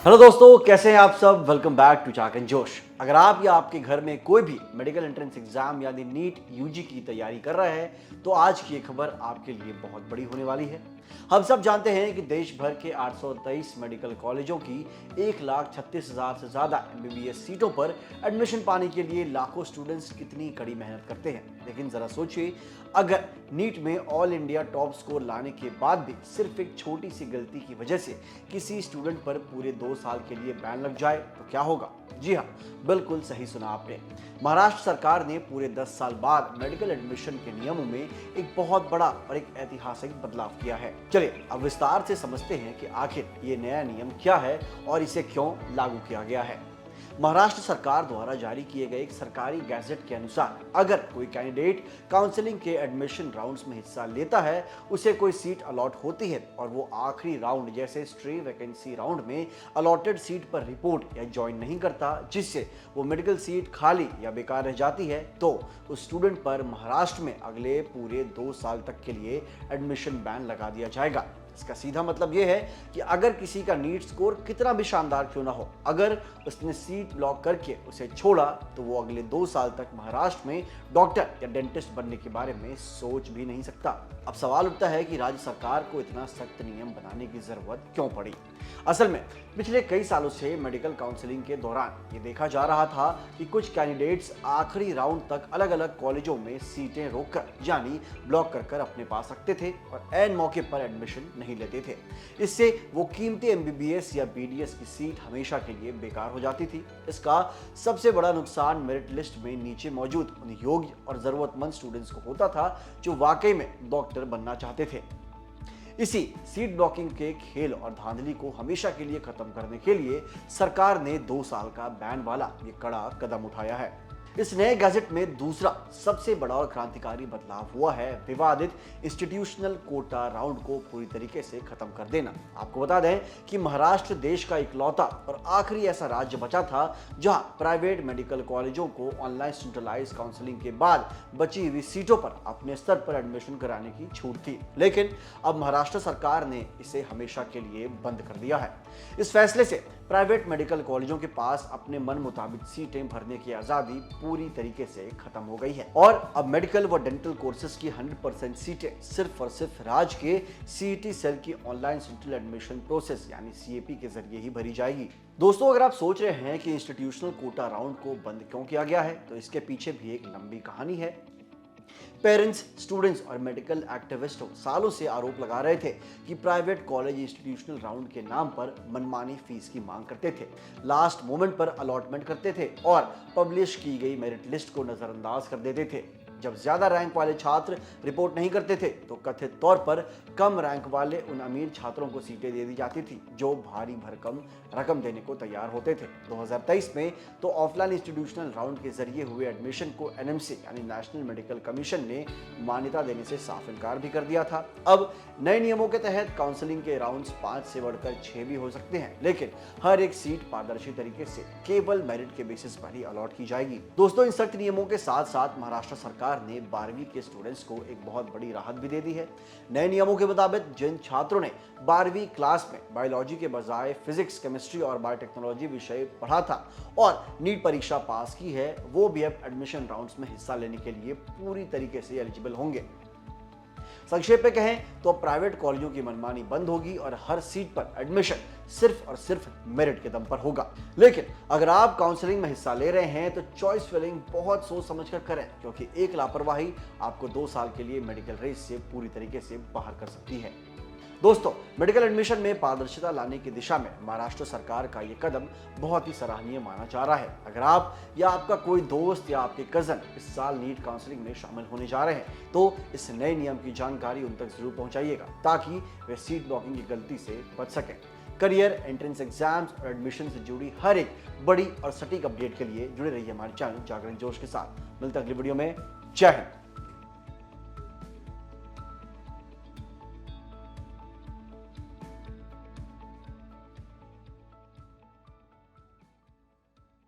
Hello दोस्तों, कैसे हैं आप सब। वेलकम बैक टू जागरण जोश। अगर आप या आपके घर में कोई भी मेडिकल एंट्रेंस एग्जाम यानी नीट यूजी की तैयारी कर रहा है तो आज की ये खबर आपके लिए बहुत बड़ी होने वाली है। हम सब जानते हैं कि देश भर के 823 मेडिकल कॉलेजों की 1,36,000 से ज्यादा एमबीबीएस सीटों पर एडमिशन पाने के लिए लाखों स्टूडेंट्स कितनी कड़ी मेहनत करते हैं। लेकिन जरा सोचिए, अगर नीट में ऑल इंडिया टॉप स्कोर लाने के बाद भी सिर्फ एक छोटी सी गलती की वजह से किसी स्टूडेंट पर पूरे 2 साल के लिए बैन लग जाए तो क्या होगा। जी हाँ, बिल्कुल सही सुना आपने। महाराष्ट्र सरकार ने पूरे 10 साल बाद मेडिकल एडमिशन के नियमों में एक बहुत बड़ा और एक ऐतिहासिक बदलाव किया है। चलिए अब विस्तार से समझते हैं कि आखिर ये नया नियम क्या है और इसे क्यों लागू किया गया है। महाराष्ट्र सरकार द्वारा जारी किए गए एक सरकारी गैजेट के अनुसार अगर कोई कैंडिडेट काउंसलिंग के एडमिशन राउंड्स में हिस्सा लेता है, उसे कोई सीट अलॉट होती है और वो आखिरी राउंड जैसे स्ट्रे वैकेंसी राउंड में अलॉटेड सीट पर रिपोर्ट या ज्वाइन नहीं करता, जिससे वो मेडिकल सीट खाली या बेकार रह जाती है, तो उस स्टूडेंट पर महाराष्ट्र में अगले पूरे 2 साल तक के लिए एडमिशन बैन लगा दिया जाएगा। इसका सीधा मतलब यह है कि अगर किसी का नीट स्कोर कितना भी शानदार क्यों ना हो, अगर उसने सीट ब्लॉक करके उसे छोड़ा तो वो अगले 2 साल तक महाराष्ट्र में डॉक्टर या डेंटिस्ट बनने के बारे में सोच भी नहीं सकता। अब सवाल उठता है कि राज्य सरकार को इतना सख्त नियम बनाने की जरूरत क्यों पड़ी। असल में पिछले कई सालों से मेडिकल काउंसलिंग के दौरान ये देखा जा रहा था कि कुछ कैंडिडेट्स आखिरी राउंड तक अलग अलग कॉलेजों में सीटें रोककर यानी ब्लॉक कर अपने पास रखते थे और ऐन मौके पर एडमिशन नहीं लेते थे। इससे वो कीमती एमबीबीएस या बीडीएस की सीट हमेशा के लिए बेकार हो जाती थी। इसका सबसे बड़ा नुकसान मेरिट लिस्ट में नीचे मौजूद उन योग्य और जरूरतमंद स्टूडेंट्स को होता था जो वाकई में डॉक्टर बनना चाहते थे। इसी सीट ब्लॉकिंग के खेल और धांधली को हमेशा के लिए खत्म करने के लिए सरकार ने 2 साल का बैन वाला ये कड़ा कदम उठाया है। इस नए गैजेट में दूसरा सबसे बड़ा और क्रांतिकारी बदलाव हुआ है विवादित इंस्टीट्यूशनल कोटा राउंड को पूरी तरीके से खत्म कर देना। आपको बता दें कि महाराष्ट्र देश का इकलौता और आखिरी ऐसा राज्य बचा था जहां प्राइवेट मेडिकल कॉलेजों को ऑनलाइन सेंट्रलाइज काउंसलिंग के बाद बची हुई सीटों पर अपने स्तर पर एडमिशन कराने की छूट थी। लेकिन अब महाराष्ट्र सरकार ने इसे हमेशा के लिए बंद कर दिया है। इस फैसले से प्राइवेट मेडिकल कॉलेजों के पास अपने मन मुताबिक सीटें भरने की आजादी पूरी तरीके से खत्म हो गई है और अब मेडिकल व डेंटल कोर्सेज की 100% सीटें सिर्फ और सिर्फ राज्य के सीईटी सेल की ऑनलाइन सेंट्रल एडमिशन प्रोसेस यानी सीएपी के जरिए ही भरी जाएगी। दोस्तों, अगर आप सोच रहे हैं कि इंस्टीट्यूशनल कोटा राउंड को बंद क्यों किया गया है तो इसके पीछे भी एक लंबी कहानी है। पेरेंट्स, स्टूडेंट्स और मेडिकल एक्टिविस्टों सालों से आरोप लगा रहे थे कि प्राइवेट कॉलेज इंस्टीट्यूशनल राउंड के नाम पर मनमानी फीस की मांग करते थे, लास्ट मोमेंट पर अलॉटमेंट करते थे और पब्लिश की गई मेरिट लिस्ट को नजरअंदाज कर देते थे। जब ज्यादा रैंक वाले छात्र रिपोर्ट नहीं करते थे तो कथित तौर पर कम रैंक वाले उन अमीर छात्रों को सीटें दे दी जाती थी जो भारी भरकम रकम देने को तैयार होते थे। 2023 में तो ऑफलाइन इंस्टीट्यूशनल राउंड के जरिए हुए एडमिशन को एनएमसी यानी नेशनल मेडिकल कमीशन ने मान्यता देने से साफ इनकार भी कर दिया था। अब नए नियमों के तहत काउंसलिंग के राउंड्स 5 से बढ़कर 6 भी हो सकते हैं, लेकिन हर एक सीट पारदर्शी तरीके से केवल मेरिट के बेसिस पर ही अलॉट की जाएगी। दोस्तों, इन सख्त नियमों के साथ साथ महाराष्ट्र सरकार ने 12वीं के स्टूडेंट्स को एक बहुत बड़ी राहत भी दे दी है। नए नियमों के मुताबिक जिन छात्रों ने 12वीं क्लास में बायोलॉजी के बजाय फिजिक्स, केमिस्ट्री और बायोटेक्नोलॉजी विषय पढ़ा था और नीट परीक्षा पास की है, वो भी अब एडमिशन राउंड्स में हिस्सा लेने के लिए पूरी तरीके से एलिजिबल होंगे। संक्षेप में कहें तो प्राइवेट कॉलेजों की मनमानी बंद होगी और हर सीट पर एडमिशन सिर्फ और सिर्फ मेरिट के दम पर होगा। लेकिन अगर आप काउंसलिंग में हिस्सा ले रहे हैं तो चॉइस फिलिंग बहुत सोच समझ कर करें, क्योंकि एक लापरवाही आपको 2 साल के लिए मेडिकल रेस से पूरी तरीके से बाहर कर सकती है। दोस्तों, मेडिकल एडमिशन में पारदर्शिता लाने की दिशा में महाराष्ट्र सरकार का ये कदम बहुत ही सराहनीय माना जा रहा है। अगर आप या आपका कोई दोस्त या आपके कजन इस साल नीट काउंसलिंग में शामिल होने जा रहे हैं तो इस नए नियम की जानकारी उन तक जरूर पहुंचाइएगा ताकि वे सीट ब्लॉकिंग की गलती से बच सकें। करियर, एंट्रेंस एग्जाम्स और एडमिशन से जुड़ी हर एक बड़ी और सटीक अपडेट के लिए जुड़े रहिए हमारे चैनल जागरण जोश के साथ। मिलते हैं अगली वीडियो में। जय हिंद।